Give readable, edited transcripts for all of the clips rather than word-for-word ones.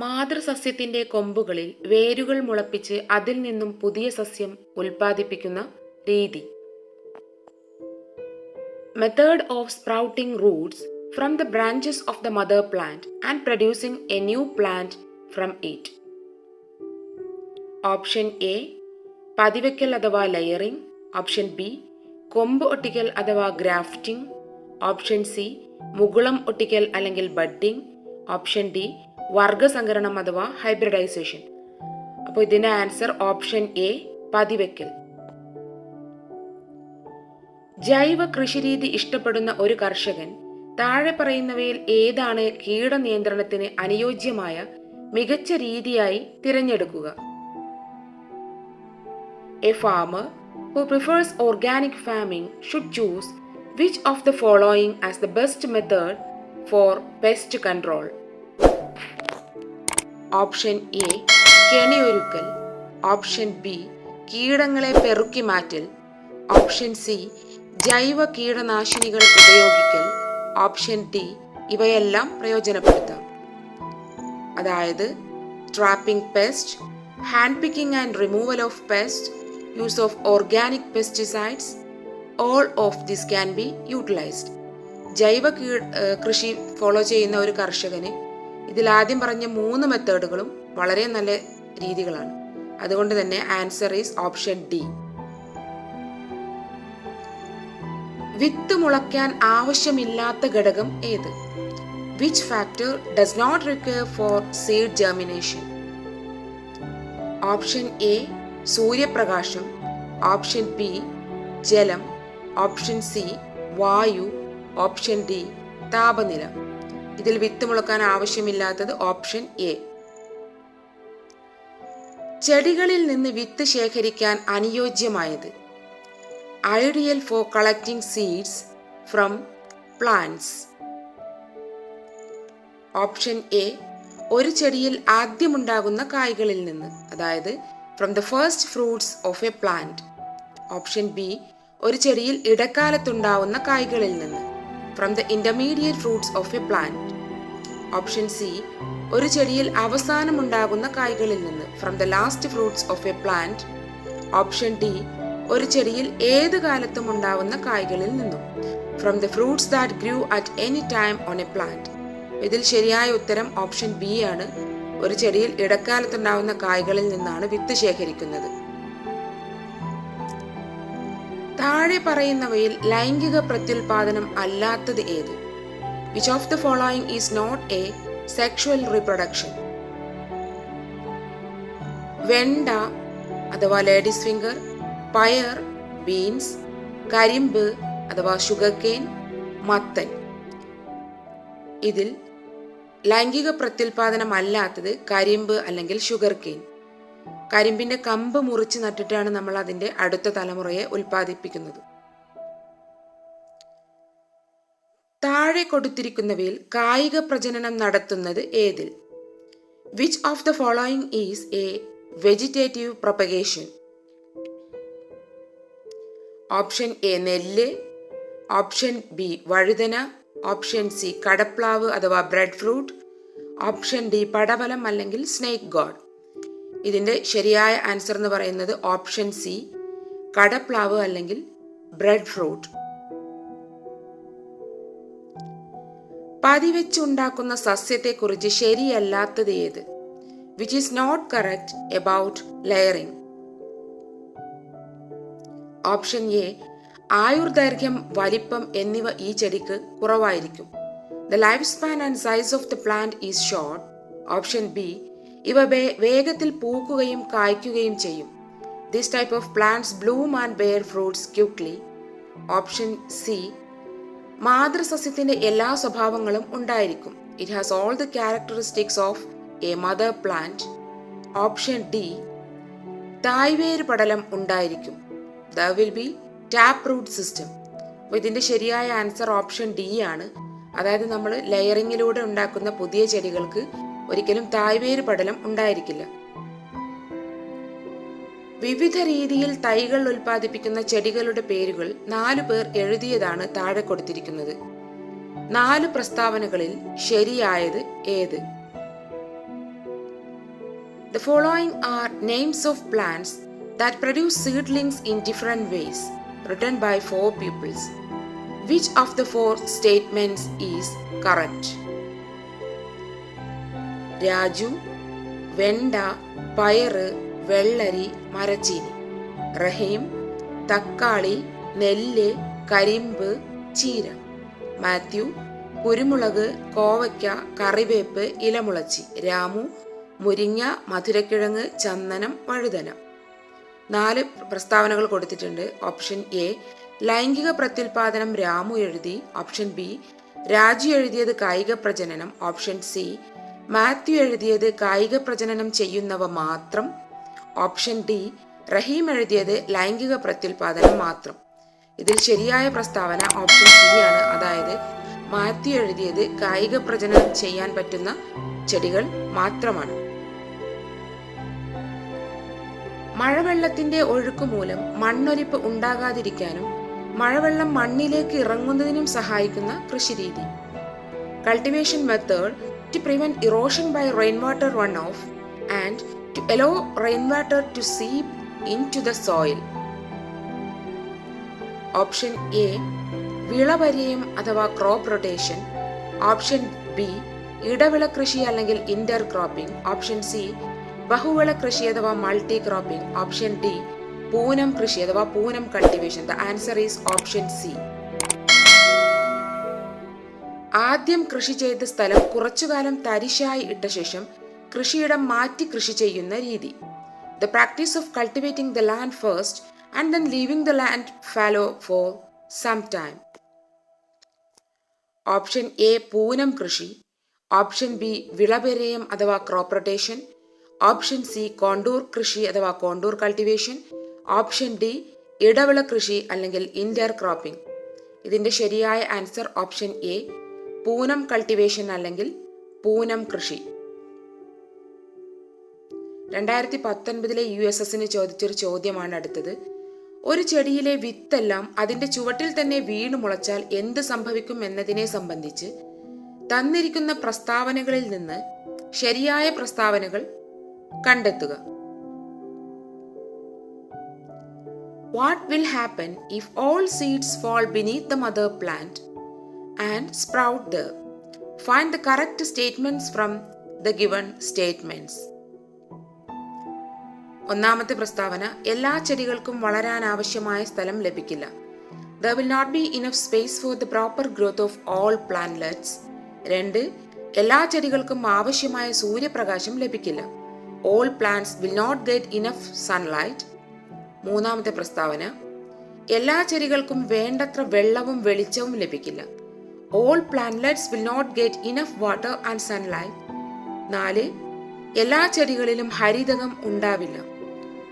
മാതൃസസ്യത്തിന്റെ കൊമ്പുകളിൽ വേരുകൾ മുളപ്പിച്ച് അതിൽ നിന്നും പുതിയ സസ്യം ഉൽപ്പാദിപ്പിക്കുന്ന രീതി. Method of sprouting roots from the branches of the mother plant and producing a new plant from it. Option A പതിവയ്ക്കൽ അഥവാ ലെയറിംഗ്. ഓപ്ഷൻ ബി കൊമ്പ് ഒട്ടിക്കൽ അഥവാ ഗ്രാഫ്റ്റിംഗ്. ഓപ്ഷൻ സി മുകുളം ഒട്ടിക്കൽ അല്ലെങ്കിൽ ബഡ്ഡിംഗ്. ഓപ്ഷൻ ഡി വർഗസങ്കരണം അഥവാ ഹൈബ്രിഡൈസേഷൻ. അപ്പോൾ ഇതിന്റെ ആൻസർ ഓപ്ഷൻ എ പതിവയ്ക്കൽ. ജൈവ കൃഷിരീതി ഇഷ്ടപ്പെടുന്ന ഒരു കർഷകൻ താഴെ പറയുന്നവയിൽ ഏതാണ് കീടനിയന്ത്രണത്തിന് അനുയോജ്യമായ മികച്ച രീതിയായി തിരഞ്ഞെടുക്കുക? A farmer who prefers organic farming should choose which of the following as the best method for pest control? Option A കെണിയൊരുക്കൽ. ഓപ്ഷൻ ബി കീടങ്ങളെ പെറുക്കി മാറ്റൽ. ഓപ്ഷൻ സി ജൈവ കീടനാശിനികൾ ഉപയോഗിക്കൽ. ഓപ്ഷൻ ഡി ഇവയെല്ലാം പ്രയോജനപ്പെടുത്താം. അതായത് trapping pest, hand picking and removal of pest, use of organic pesticides, all of this can be utilized. ജൈവ കൃഷി ഫോളോ ചെയ്യുന്ന ഒരു കർഷകന് ഇതിലാദ്യം പറഞ്ഞ 3 മെത്തേഡുകളും വളരെ നല്ല രീതികളാണ്. അതുകൊണ്ട് തന്നെ ആൻസർ ഈസ് ഓപ്ഷൻ ഡി. വിത്ത് മുളയ്ക്കാൻ ആവശ്യമില്ലാത്ത ഘടകം ഏത്? Which factor does not require for seed germination? Option A സൂര്യപ്രകാശം. ഓപ്ഷൻ ബി ജലം. ഓപ്ഷൻ സി വായു. ഓപ്ഷൻ ഡി താപനില. ഇതിൽ വിത്ത് മുളക്കാൻ ആവശ്യമില്ലാത്തത് ഓപ്ഷൻ എ. ചെടികളിൽ നിന്ന് വിത്ത് ശേഖരിക്കാൻ അനുയോജ്യമായത്? Ideal for collecting seeds from plants. Option A ഒരു ചെടിയിൽ ആദ്യമുണ്ടാകുന്ന കായ്കളിൽ നിന്ന്, അതായത് from the first fruits of a plant. Option B ഒരു ചെടിയിൽ ഇടക്കാലത്തുണ്ടാവുന്ന കായ്കളിൽ നിന്ന്, from the intermediate fruits of a plant. Option C ഒരു ചെടിയിൽ അവസാനമുണ്ടാകുന്ന കായ്കളിൽ നിന്ന്, from the last fruits of a plant. Option D ഒരു ചെടിയിൽ ഏത് കാലത്തും ഉണ്ടാവുന്ന കായ്കളിൽ നിന്നും, from the fruits that grew at any time on A plant. ഇതിൽ ശരിയായ ഉത്തരം ഓപ്ഷൻ ബി ആണ്. ഒരു ചെടിയിൽ ഇടക്കാലത്തുണ്ടാവുന്ന കായ്കളിൽ നിന്നാണ് വിത്ത് ശേഖരിക്കുന്നത്. താഴെ പറയുന്നവയിൽ ലൈംഗിക പ്രത്യുൽപാദനം അല്ലാത്തത് ഏത്? Which of the following is not a sexual reproduction? വെണ്ട അഥവാ ലേഡീസ് ഫിംഗർ, പയർ ബീൻസ്, കരിമ്പ് അഥവാ ഷുഗർ കെയിൻ, മത്തൻ. ഇതിൽ ലൈംഗിക പ്രത്യുൽപാദനം അല്ലാത്തത് കരിമ്പ് അല്ലെങ്കിൽ ഷുഗർ കെയിൻ. കരിമ്പിന്റെ കമ്പ് മുറിച്ച് നട്ടിട്ടാണ് നമ്മൾ അതിന്റെ അടുത്ത തലമുറയെ ഉൽപ്പാദിപ്പിക്കുന്നത്. താഴെ കൊടുത്തിരിക്കുന്നവയിൽ കായിക പ്രജനനം നടത്തുന്നത് ഏതിൽ? Which of the following is a vegetative propagation? Option A നെല്ല്. ഓപ്ഷൻ ബി വഴുതന. ഓപ്ഷൻ സി കടപ്ലാവ് അഥവാ ബ്രെഡ് ഫ്രൂട്ട്. ഓപ്ഷൻ ഡി പടവലം അല്ലെങ്കിൽ സ്നേക്ക് ഗോഡ്. ഇതിന്റെ ശരിയായ ആൻസർ എന്ന് പറയുന്നത് ഓപ്ഷൻ സി കടപ്ലാവ് അല്ലെങ്കിൽ ബ്രെഡ് ഫ്രൂട്ട്. പതിവെച്ചുണ്ടാക്കുന്ന സസ്യത്തെക്കുറിച്ച് ശരിയല്ലാത്തത് ഏത്? Which is not correct about layering? Option A ആയുർദൈർഘ്യം, വലിപ്പം എന്നിവ ഈ ചെടിക്ക് കുറവായിരിക്കും. The lifespan and size of the plant is short. Option B ഇവ വേഗത്തിൽ പൂക്കുകയും കായ്ക്കുകയും ചെയ്യും. This type of plants bloom and bear fruits quickly. Option C മാതൃസസ്യത്തിന്റെ എല്ലാ സ്വഭാവങ്ങളും ഉണ്ടായിരിക്കും. It has all the characteristics of a mother plant. Option D തായ്വേര് പടലം ഉണ്ടായിരിക്കും. There will be tap root system. അപ്പോൾ ഇതിന്റെ ശരിയായ ആൻസർ ഓപ്ഷൻ ഡി ആണ്. അതായത് നമ്മൾ ലെയറിങ്ങിലൂടെ ഉണ്ടാക്കുന്ന പുതിയ ചെടികൾക്ക് ഒരിക്കലും തായ്വേര് പടലം ഉണ്ടായിരിക്കില്ല. വിവിധ രീതിയിൽ തൈകൾ ഉൽപ്പാദിപ്പിക്കുന്ന ചെടികളുടെ പേരുകൾ 4 പേർ എഴുതിയതാണ് താഴെ കൊടുത്തിരിക്കുന്നത്. 4 പ്രസ്താവനകളിൽ ശരിയായത് ഏത്? The following are names of plants that produce seedlings in different ways, written by 4 pupils. Which of the 4 statements is correct? Raju, വെണ്ട, പയറ്, വെള്ളരി, മരച്ചീനി. റഹീം, തക്കാളി, നെല്ല്, കരിമ്പ്, ചീര. മാത്യു, കുരുമുളക്, കോവയ്ക്ക, കറിവേപ്പ്, ഇലമുളച്ചി. രാമു, മുരിങ്ങ, മധുരക്കിഴങ്ങ്, ചന്ദനം, വഴുതന. 4 പ്രസ്താവനകൾ കൊടുത്തിട്ടുണ്ട്. ഓപ്ഷൻ എ, ലൈംഗിക പ്രത്യുൽപാദനം രാമു എഴുതി. ഓപ്ഷൻ ബി, രാജു എഴുതിയത് കായിക പ്രജനനം. ഓപ്ഷൻ സി, മാത്യു എഴുതിയത് കായിക പ്രജനനം ചെയ്യുന്നവ മാത്രം. ഓപ്ഷൻ ഡി, റഹീം എഴുതിയത് ലൈംഗിക പ്രത്യുൽപാദനം മാത്രം. ഇതിൽ ശരിയായ പ്രസ്താവന ഓപ്ഷൻ സി ആണ്. അതായത് മാത്യു എഴുതിയത് കായിക പ്രജനനം ചെയ്യാൻ പറ്റുന്ന ചെടികൾ മാത്രമാണ്. മഴവെള്ളത്തിന്റെ ഒഴുക്ക് മൂലം മണ്ണൊലിപ്പ് ഉണ്ടാകാതിരിക്കാനും മഴവെള്ളം മണ്ണിലേക്ക് ഇറങ്ങുന്നതിനും സഹായിക്കുന്ന കൃഷിരീതി. Cultivation method to prevent erosion by rainwater runoff and to allow rainwater to seep into the soil. Option A, വിളപര്യയം അഥവാ ക്രോപ്പ് റൊട്ടേഷൻ. ഓപ്ഷൻ ബി, ഇടവിള കൃഷി അല്ലെങ്കിൽ ഇന്റർ ക്രോപ്പിംഗ്. ഓപ്ഷൻ സി, ബഹുവിള കൃഷി അഥവാ മൾട്ടി ക്രോപ്പിംഗ്. ഓപ്ഷൻ ഡി, പൂനം കൃഷി അഥവാ punam cultivation. The answer is option C. ആദ്യം കൃഷി ചെയ്ത സ്ഥലം കുറച്ചുകാലം തരിശായി ഇട്ട ശേഷം കൃഷിയിടം മാറ്റി കൃഷി ചെയ്യുന്ന രീതി. The practice of cultivating the land first and then leaving the land fallow for some time. Option A, പൂനം കൃഷി. ഓപ്ഷൻ ബി, വിളപര്യയം അഥവാ crop rotation. Option C, contour കൃഷി അഥവാ കോണ്ടൂർ കൾട്ടിവേഷൻ. ഓപ്ഷൻ ഡി, ഇടവിള കൃഷി അല്ലെങ്കിൽ ഇന്റർ ക്രോപ്പിംഗ്. ഇതിന്റെ ശരിയായ ആൻസർ ഓപ്ഷൻ എ, പൂനം കൾട്ടിവേഷൻ അല്ലെങ്കിൽ പൂനം കൃഷി. 2019 USS ചോദിച്ചൊരു ചോദ്യമാണ് അടുത്തത്. ഒരു ചെടിയിലെ വിത്തെല്ലാം അതിന്റെ ചുവട്ടിൽ തന്നെ വീണു മുളച്ചാൽ എന്ത് സംഭവിക്കും എന്നതിനെ സംബന്ധിച്ച് തന്നിരിക്കുന്ന പ്രസ്താവനകളിൽ നിന്ന് ശരിയായ പ്രസ്താവനകൾ കണ്ടെത്തുക. What will happen if all seeds fall beneath the mother plant and sprout there? Find the correct statements from the given statements. ഒന്നാമത്തെ പ്രസ്താവന, എല്ലാ ചെടികൾക്കും വളരാൻ ആവശ്യമായ സ്ഥലം ലഭിക്കില്ല. There will not be enough space for the proper growth of all plantlets. 2, എല്ലാ ചെടികൾക്കും ആവശ്യമായ സൂര്യപ്രകാശം ലഭിക്കില്ല. All plants will not get enough sunlight. മൂന്നാമത്തെ പ്രസ്താവന, എല്ലാ ചെടികൾക്കും വേണ്ടത്ര വെള്ളവും വെളിച്ചവും ലഭിക്കില്ല. All plantlets will not get enough water and sunlight. 4, എല്ലാ ചെടികളിലും ഹരിതകം ഉണ്ടാവില്ല.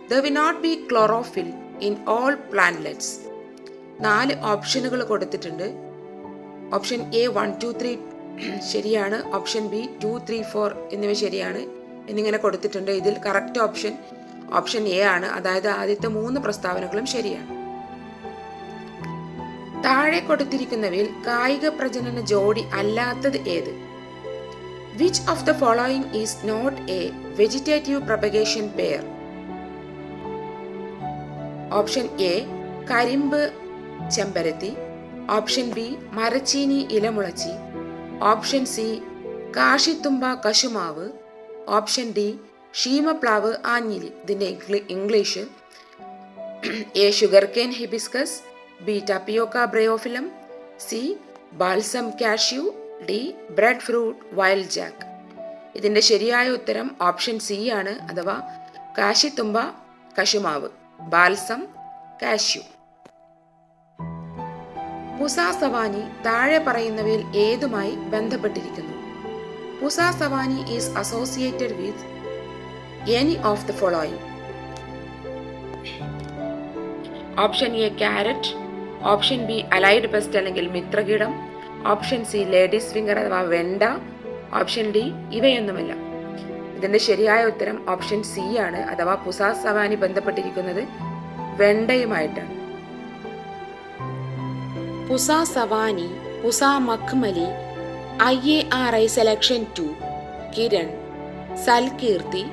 There will not be chlorophyll in all plantlets. 4 ഓപ്ഷനുകൾ കൊടുത്തിട്ടുണ്ട്. ഓപ്ഷൻ എ 1, 2, 3 ശരിയാണ്. ഓപ്ഷൻ ബി 2, 3, 4 എന്നിവ ശരിയാണ് എന്നിങ്ങനെ കൊടുത്തിട്ടുണ്ട്. ഇതിൽ കറക്റ്റ് ഓപ്ഷൻ എ ആണ്. അതായത് ആദ്യത്തെ 3 പ്രസ്താവനകളും ശരിയാണ്. താഴെ കൊടുത്തിരിക്കുന്നവയിൽ കായിക പ്രജനന ജോഡി അല്ലാത്തത് ഏത്? Which of the following is not a vegetative propagation pair? Option A, കരിമ്പ് ചെമ്പരത്തി. ഓപ്ഷൻ ബി, മരച്ചീനി ഇലമുളച്ചി. ഓപ്ഷൻ സി, കാശിത്തുമ്പ കശുമാവ്. ഓപ്ഷൻ ഡി, ഷീമപ്ലാവ് ആഞ്ഞിലി. ഇതിന്റെ English A, sugarcane hibiscus. B, tapioca bryophyllum. C, balsam cashew. D, breadfruit wild jack. ഇതിന്റെ ശരിയായ ഉത്തരം ഓപ്ഷൻ സി ആണ്. അഥവാ കാശിത്തുമ്പ കശുമാവ്, ബാൽസം കാഷ്യൂ. പുസാ സവാനി താഴെ പറയുന്നവയിൽ ഏതുമായി ബന്ധപ്പെട്ടിരിക്കുന്നു? Pusa Sawani is associated with any of the following. Option A, carrot. Option B, allied pest അല്ലെങ്കിൽ മിത്രകീടം. ഓപ്ഷൻ സി, ലേഡീസ് ഫിംഗർ അഥവാ വെണ്ട. ഓപ്ഷൻ ഡി, ഇവയൊന്നുമല്ല. ഇതിന്റെ ശരിയായ ഉത്തരം ഓപ്ഷൻ സി ആണ്. അഥവാ പുസാ സവാനി ബന്ധപ്പെട്ടിരിക്കുന്നത് വെണ്ടയുമായിട്ടാണ്. പുസാ സവാനി, പുസാ മഖ്മലി, IARI സെലക്ഷൻ 2, കിരൺ, സൽകീർത്തി,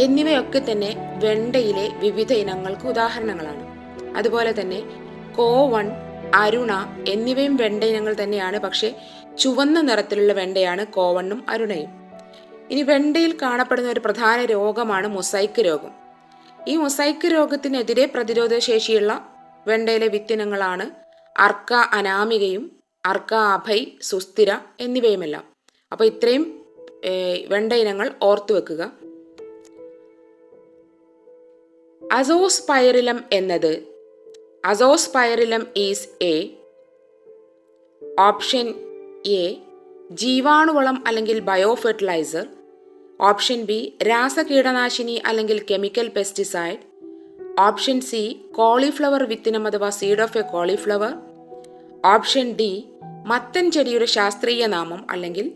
എന്നിവയൊക്കെ തന്നെ വെണ്ടയിലെ വിവിധ ഇനങ്ങൾക്ക് ഉദാഹരണങ്ങളാണ്. അതുപോലെ തന്നെ കോവൺ, അരുണ എന്നിവയും വെണ്ട ഇനങ്ങൾ തന്നെയാണ്. പക്ഷേ ചുവന്ന നിറത്തിലുള്ള വെണ്ടയാണ് കോവണ്ണും അരുണയും. ഇനി വെണ്ടയിൽ കാണപ്പെടുന്ന ഒരു പ്രധാന രോഗമാണ് മൊസൈക്ക് രോഗം. ഈ മൊസൈക്ക് രോഗത്തിനെതിരെ പ്രതിരോധ ശേഷിയുള്ള വെണ്ടയിലെ വിത്തിനങ്ങളാണ് അർക്ക അനാമികയും അർക്ക അഭയ്, സുസ്ഥിര എന്നിവയുമെല്ലാം. അപ്പോൾ ഇത്രയും വെണ്ട ഇനങ്ങൾ ഓർത്തു വെക്കുക. അസോസ്പൈറിലം എന്നത്, azospirillum is a, option A ജീവാണുവളം അല്ലെങ്കിൽ ബയോ ഫെർട്ടിലൈസർ, ഓപ്ഷൻ ബി രാസകീടനാശിനി അല്ലെങ്കിൽ chemical pesticide, option C cauliflower വിത്തിനം അഥവാ seed of a cauliflower, option D മത്തൻ ചെടിയുടെ ശാസ്ത്രീയ നാമം അല്ലെങ്കിൽ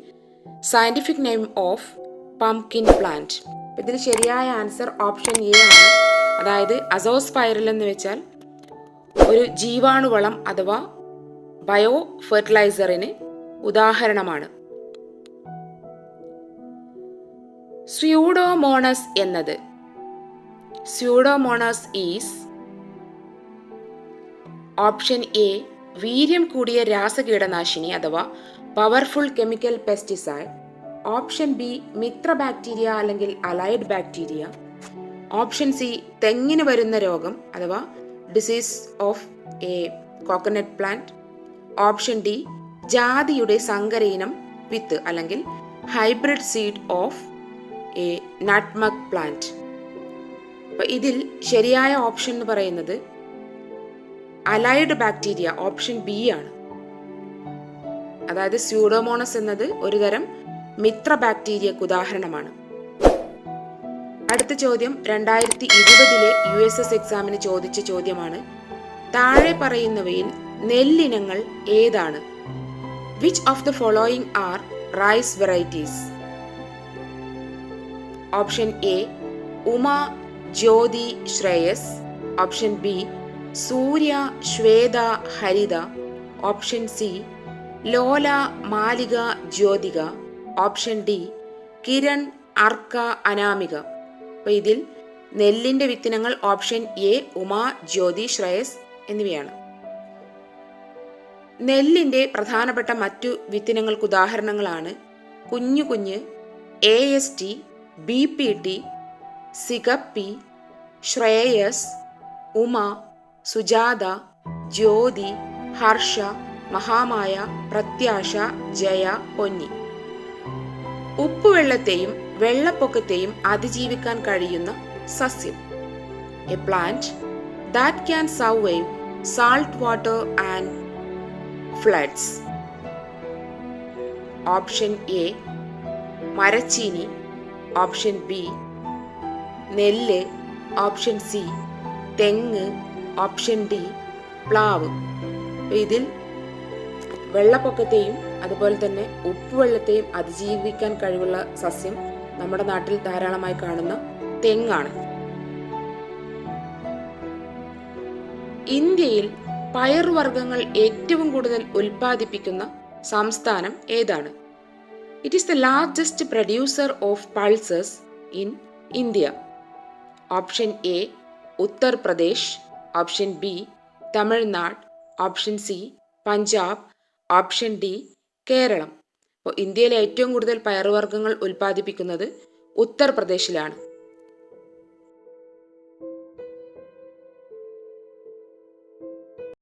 scientific name of pumpkin plant. ഇതിൽ ശരിയായ ആൻസർ ഓപ്ഷൻ എ ആണ്. അതായത് അസോസ്പൈറിലം എന്ന് വെച്ചാൽ ഒരു ജീവാണുവളം അഥവാ ബയോ ഫെർട്ടിലൈസറിന് ഉദാഹരണമാണ്. സ്യൂഡോമോണസ് എന്നത്, സ്യൂഡോമോണസ് ഈസ് ഓപ്ഷൻ എ വീര്യം കൂടിയ രാസകീടനാശിനി അഥവാ powerful chemical pesticide, option B മിത്ര ബാക്ടീരിയ അല്ലെങ്കിൽ അലൈഡ് ബാക്ടീരിയ, ഓപ്ഷൻ സി തെങ്ങിന് വരുന്ന രോഗം അഥവാ disease of a coconut plant, option D ജാതിയുടെ സങ്കരയിനം വിത്ത് അല്ലെങ്കിൽ hybrid seed of a nutmeg plant. അപ്പോൾ ഇതിൽ ശരിയായ ഓപ്ഷൻ എന്ന് പറയുന്നത് അലൈഡ് ബാക്ടീരിയ, ഓപ്ഷൻ ബി ആണ്. അതായത് സ്യൂഡോമോണസ് എന്നത് ഒരു തരം മിത്ര ബാക്ടീരിയക്ക് ഉദാഹരണമാണ്. അടുത്ത ചോദ്യം 2020 USS എക്സാമിന് ചോദിച്ച ചോദ്യമാണ്. താഴെ പറയുന്നവയിൽ നെല്ലിനങ്ങൾ ഏതാണ്? Which of the following are rice varieties? Option A Uma, Jyothi, Shreyas, option B Surya, Swetha, Haritha, option C Lola, Malika, Jyothika, option D Kiran, Arka, Anamika. അപ്പോൾ ഇതിൽ നെല്ലിൻ്റെ വിത്തിനങ്ങൾ ഓപ്ഷൻ എ ഉമ, ജ്യോതി, ശ്രേയസ് എന്നിവയാണ്. നെല്ലിൻ്റെ പ്രധാനപ്പെട്ട മറ്റു വിത്തിനങ്ങൾക്ക് ഉദാഹരണങ്ങളാണ് കുഞ്ഞു കുഞ്ഞ്, AST, BPT, സിഗപ്പി, ശ്രേയസ്, ഉമ, സുജാത, ജ്യോതി, ഹർഷ, മഹാമായ, പ്രത്യാശ, ജയ, പൊന്നി. ഉപ്പുവെള്ളത്തെയും വെള്ളപ്പൊക്കത്തെയും അതിജീവിക്കാൻ കഴിയുന്ന സസ്യം. A plant that can survive salt water and floods. Option A മരച്ചീനി, ഓപ്ഷൻ ബി നെല്ല്, ഓപ്ഷൻ സി തെങ്ങ്, ഓപ്ഷൻ ഡി പ്ലാവ്. ഇതിൽ വെള്ളപ്പൊക്കത്തെയും അതുപോലെ തന്നെ ഉപ്പുവെള്ളത്തെയും അതിജീവിക്കാൻ കഴിവുള്ള സസ്യം നമ്മുടെ നാട്ടിൽ ധാരാളമായി കാണുന്ന തെങ്ങാണ്. ഇന്ത്യയിൽ പയറുവർഗ്ഗങ്ങൾ ഏറ്റവും കൂടുതൽ ഉൽപ്പാദിപ്പിക്കുന്ന സംസ്ഥാനം ഏതാണ്? It is the largest producer of pulses in India. Option A Uttar Pradesh, option B Tamil Nadu, option C Punjab, option D Keralam. അപ്പോൾ ഇന്ത്യയിലെ ഏറ്റവും കൂടുതൽ പയറുവർഗ്ഗങ്ങൾ ഉൽപ്പാദിപ്പിക്കുന്നത് ഉത്തർപ്രദേശിലാണ്.